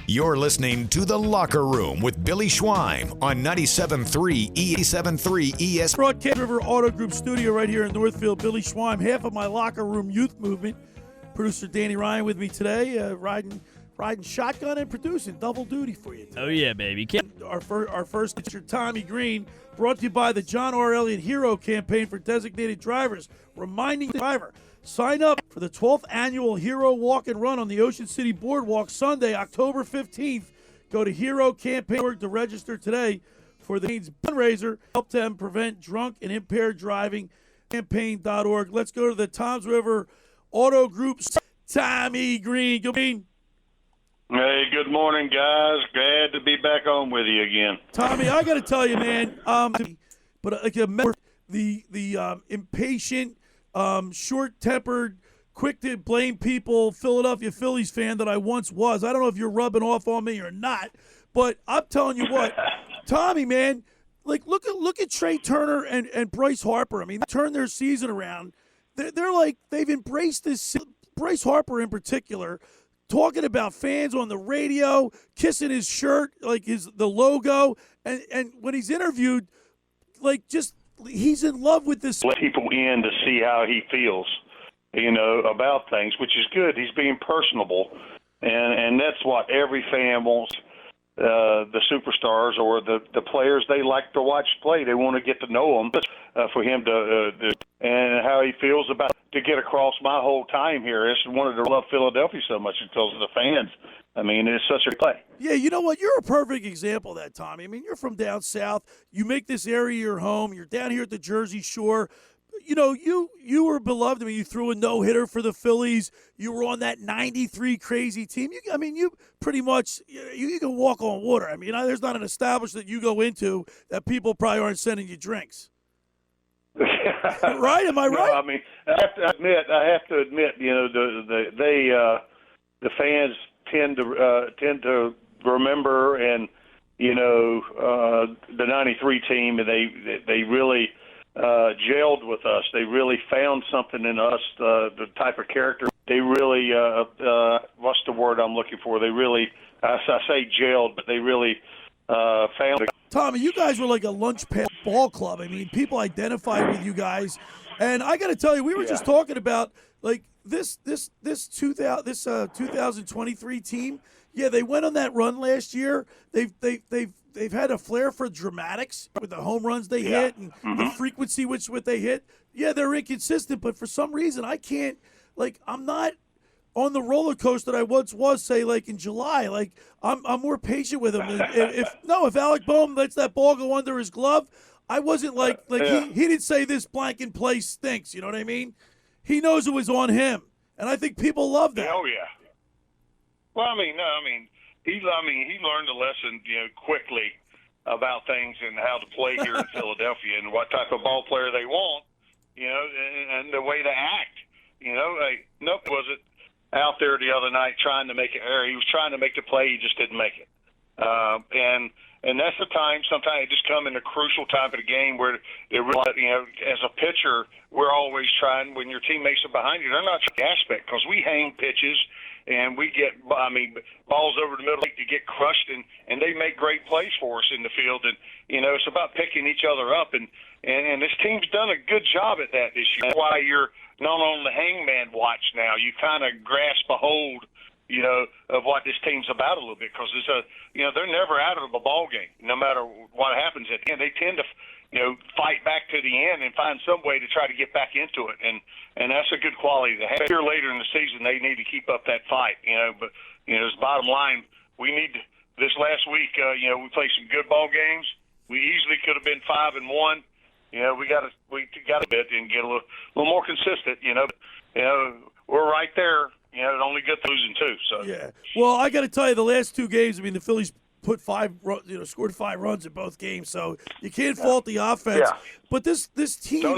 You're listening to The Locker Room with Billy Schweim on 97.3 E73 ESPN. Broadcast River Auto Group studio right here in Northfield. Billy Schweim, half of my Locker Room youth movement. Producer Danny Ryan with me today, riding shotgun and producing. Double duty for you today. Oh, yeah, baby. Our first pitcher, Tommy Green, brought to you by the John R. Elliot Hero Campaign for designated drivers, reminding the driver, sign up for the 12th annual Hero Walk and Run on the Ocean City Boardwalk Sunday, October 15th. Go to herocampaign.org to register today for the fundraiser. Help them prevent drunk and impaired driving. Campaign.org. Let's go to the Toms River Auto Group. Tommy Green. Good morning. Hey, good morning, guys. Glad to be back on with you again. Tommy, I got to tell you, man, but like the impatient, short-tempered, quick to blame people, Philadelphia Phillies fan that I once was. I don't know if you're rubbing off on me or not, but I'm telling you what, Tommy, man, like look at Trey Turner and Bryce Harper. I mean, they turned their season around. They're like they've embraced this. Bryce Harper in particular, talking about fans on the radio, kissing his shirt, like the logo, and when he's interviewed, like just he's in love with this. Let people in to see how he feels, about things, which is good. He's being personable, and that's what every fan wants. The superstars or the players they like to watch play, they want to get to know them. For him to and how he feels about to get across my whole time here. It's wanted to love Philadelphia so much because of the fans. I mean, it's such a play. Yeah, you know what? You're a perfect example of that, Tommy. I mean, you're from down south. You make this area your home. You're down here at the Jersey Shore. You were beloved. I mean, you threw a no-hitter for the Phillies. You were on that 93 crazy team. You pretty much you can walk on water. I mean, there's not an establishment you go into that people probably aren't sending you drinks. Right? Am I right? No, I mean, I have to admit, the fans tend to remember and the '93 team, and they really gelled with us. They really found something in us, the type of character. They really, what's the word I'm looking for? They really, I say gelled, but they really found it. Tommy, you guys were like a lunch pail ball club. I mean, people identified with you guys, and I got to tell you, we were just talking about like this 2023 team. Yeah, they went on that run last year. They've had a flair for dramatics with the home runs they hit and the frequency which what they hit. Yeah, they're inconsistent, but for some reason I can't. Like, I'm not on the roller coaster that I once was, say, like in July. Like, I'm more patient with him. If Alec Boehm lets that ball go under his glove, I wasn't he didn't say this blank in play stinks. You know what I mean? He knows it was on him, and I think people love that. Oh yeah. Well, he learned a lesson, quickly about things and how to play here in Philadelphia and what type of ball player they want, and the way to act. Wasn't out there the other night trying to make it, or he was trying to make the play, he just didn't make it. And that's the time. Sometimes it just come in a crucial time of the game where it really, as a pitcher, we're always trying. When your teammates are behind you, they're not the aspect because we hang pitches and we get, balls over the middle to get crushed, and they make great plays for us in the field. And it's about picking each other up, and this team's done a good job at that this year. That's why you're not on the hangman watch now. You kind of grasp a hold, of what this team's about a little bit, because it's they're never out of a ball game, no matter what happens at the end. They tend to, fight back to the end and find some way to try to get back into it, and that's a good quality to have. Here later in the season, they need to keep up that fight, But it's bottom line. We need this last week. We played some good ball games. We easily could have been 5-1. We got a bit and get a little more consistent. We're right there. The only good losing too. So yeah. Well, I got to tell you, the last two games, the Phillies put scored 5 runs in both games, so you can't fault the offense. Yeah. But this team,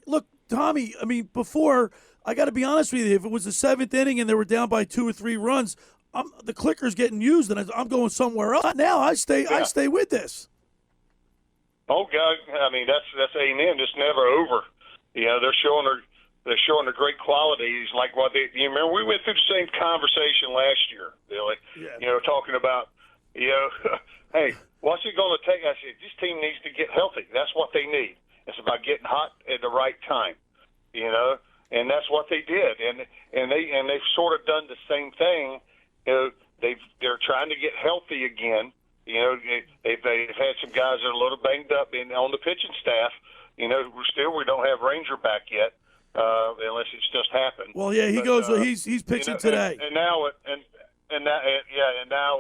look, Tommy. Before, I got to be honest with you, if it was the 7th inning and they were down by 2 or 3 runs, the clicker's getting used, and I'm going somewhere else. Now I stay with this. Oh God, that's amen. It's never over. They're showing they're showing the great qualities like what they. You remember we went through the same conversation last year, Billy. Yeah. Talking about hey, what's it going to take? I said this team needs to get healthy. That's what they need. It's about getting hot at the right time, and that's what they did. And they've sort of done the same thing. They're trying to get healthy again. They've had some guys that are a little banged up on the pitching staff. We don't have Ranger back yet, unless it's just happened. Well, yeah, he's pitching today. And now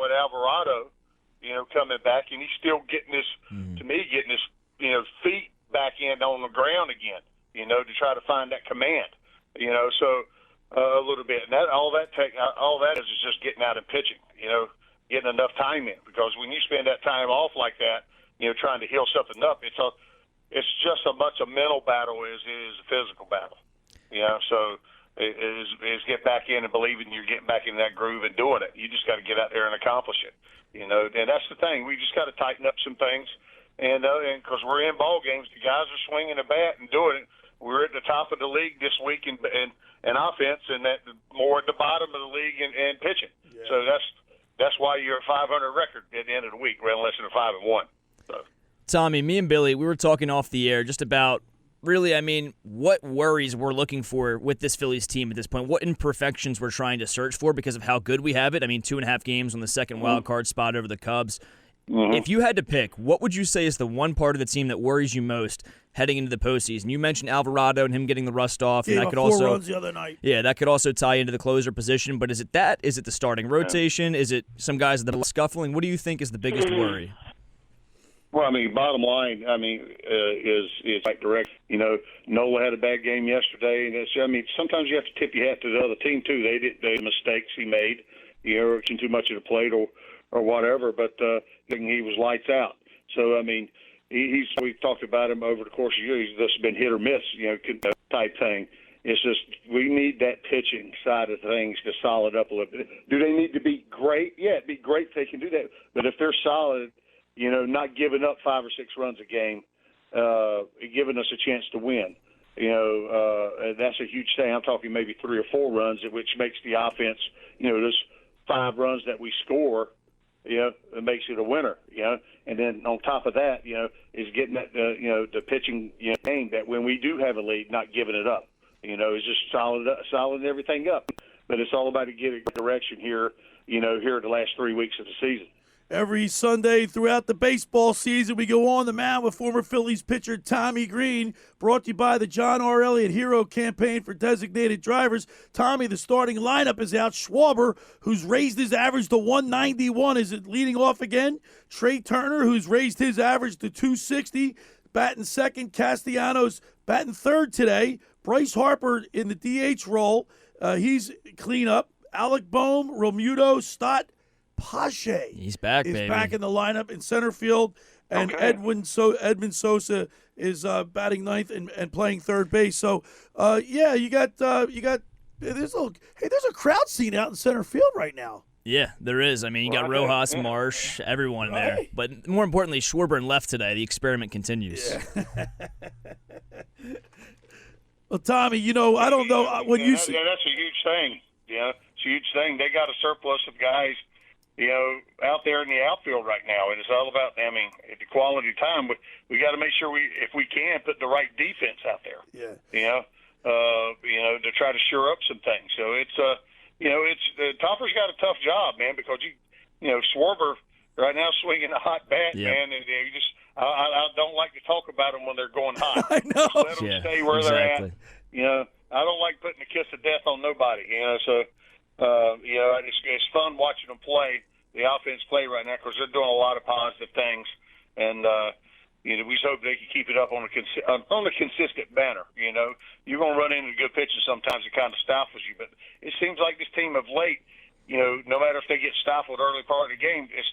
with Alvarado, coming back, and he's still getting his feet back in on the ground again, to try to find that command, so a little bit. And all that is just getting out and pitching, getting enough time in, because when you spend that time off like that, trying to heal something up, it's just as much a mental battle as it is a physical battle, so it is get back in and believing you're getting back in that groove and doing it. You just got to get out there and accomplish it, and that's the thing. We just got to tighten up some things. And because we're in ball games, the guys are swinging the bat and doing it. We're at the top of the league this week in offense, and more at the bottom of the league in pitching. Yeah. So that's why you're a 500 record at the end of the week, rather less than a 5-1. So. Tommy, me and Billy, we were talking off the air just about really, what worries we're looking for with this Phillies team at this point, what imperfections we're trying to search for because of how good we have it. 2.5 games on the second wild card spot over the Cubs. Mm-hmm. If you had to pick, what would you say is the one part of the team that worries you most heading into the postseason? You mentioned Alvarado and him getting the rust off, and that could 4 runs the other night. Yeah, that could also tie into the closer position. But is it that? Is it the starting rotation? Is it some guys that are scuffling? What do you think is the biggest worry? Well, bottom line, is right direct. Nola had a bad game yesterday, and sometimes you have to tip your hat to the other team too. They mistakes he made, working too much at the plate or whatever, but he was lights out. So we've talked about him over the course of the year. He's just been hit or miss, type thing. It's just we need that pitching side of things to solid up a little bit. Do they need to be great? Yeah, it'd be great if they can do that. But if they're solid, not giving up 5 or 6 runs a game, giving us a chance to win. That's a huge thing. I'm talking maybe 3 or 4 runs, which makes the offense, those 5 runs that we score, it makes it a winner, And then on top of that, is getting that, the pitching game that when we do have a lead, not giving it up. Is just solid everything up. But it's all about to get a direction here, here the last 3 weeks of the season. Every Sunday throughout the baseball season, we go on the mound with former Phillies pitcher Tommy Green, brought to you by the John R. Elliot Hero Campaign for designated drivers. Tommy, the starting lineup is out. Schwarber, who's raised his average to 191, is it leading off again. Trey Turner, who's raised his average to 260, batting second. Castellanos batting third today. Bryce Harper in the DH role. He's clean up. Alec Boehm, Romuto, Stott, Pache. He's back, is baby. back in the lineup in center field, and Edwin Sosa is batting ninth and playing third base. So, you got there's a crowd scene out in center field right now. Yeah, there is. You got Rojas, Marsh, everyone in there. But more importantly, Schwarber and left today. The experiment continues. Yeah. Well, Tommy, I don't know when you see. Yeah, that's a huge thing. Yeah, it's a huge thing. They got a surplus of guys, out there in the outfield right now, and it's all about, the quality of time. But we got to make sure if we can, put the right defense out there. Yeah. To try to shore up some things. So it's Topper's got a tough job, man, because Schwarber right now swinging a hot bat, man, and you just I don't like to talk about them when they're going hot. I know. Just let them stay where they're at. I don't like putting a kiss of death on nobody. So it's fun watching them play, the offense play right now, because they're doing a lot of positive things, and we just hope they can keep it up on a consistent banner. You're going to run into good pitches sometimes. It kind of stifles you, but it seems like this team of late, no matter if they get stifled early part of the game, it's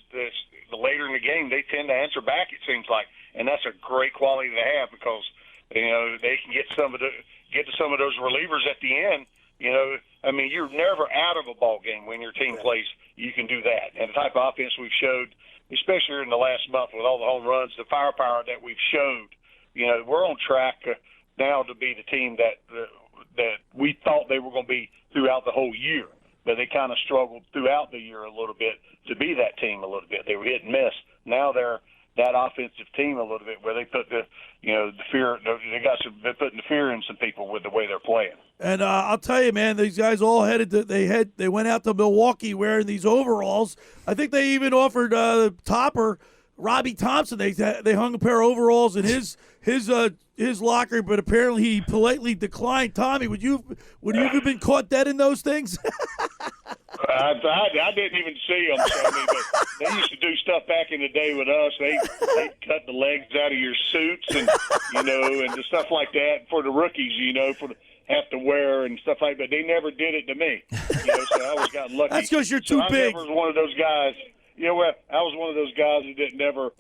the later in the game they tend to answer back. It seems like, and that's a great quality to have, because they can get to some of those relievers at the end. You're never out of a ball game when your team plays. You can do that, and the type of offense we've showed, especially in the last month with all the home runs, the firepower that we've showed, we're on track now to be the team that that we thought they were going to be throughout the whole year. But they kind of struggled throughout the year a little bit to be that team a little bit. They were hit and miss. Now they're that offensive team a little bit where they put the fear. They're putting the fear in some people with the way they're playing. And I'll tell you, man, these guys all they went out to Milwaukee wearing these overalls. I think they even offered Topper, Robbie Thompson. They hung a pair of overalls in his locker, but apparently he politely declined. Tommy, would you have been caught dead in those things? I didn't even see them. So, but they used to do stuff back in the day with us. They cut the legs out of your suits and and the stuff like that for the rookies. For the have to wear and stuff like that. But they never did it to me. So I always got lucky. That's because you're too big. I was one of those guys. I was one of those guys who didn't never,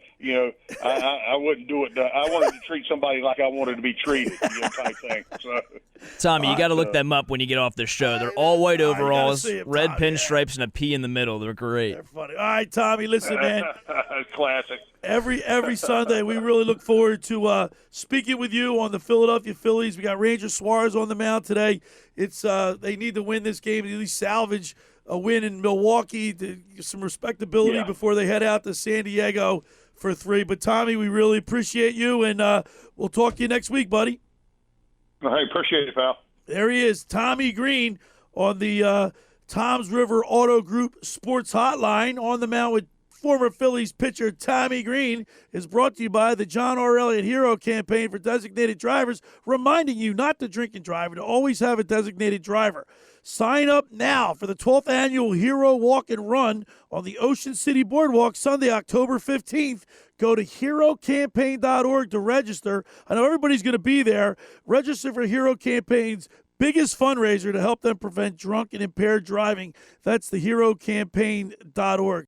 I wouldn't do it. I wanted to treat somebody like I wanted to be treated, type thing. So, Tommy, you got to look them up when you get off the show. They're all white overalls, red pinstripes, and a P in the middle. They're great. They're funny. All right, Tommy, listen, man. Classic. Every Sunday, we really look forward to speaking with you on the Philadelphia Phillies. We got Ranger Suarez on the mound today. It's they need to win this game, at least salvage a win in Milwaukee to get some respectability before they head out to San Diego for 3. But, Tommy, we really appreciate you, and we'll talk to you next week, buddy. Hey, appreciate it, pal. There he is, Tommy Green on the Toms River Auto Group Sports Hotline. On the mound with former Phillies pitcher Tommy Green is brought to you by the John R. Elliot Hero Campaign for designated drivers, reminding you not to drink and drive and to always have a designated driver. Sign up now for the 12th Annual Hero Walk and Run on the Ocean City Boardwalk Sunday, October 15th. Go to herocampaign.org to register. I know everybody's going to be there. Register for Hero Campaign's biggest fundraiser to help them prevent drunk and impaired driving. That's the herocampaign.org.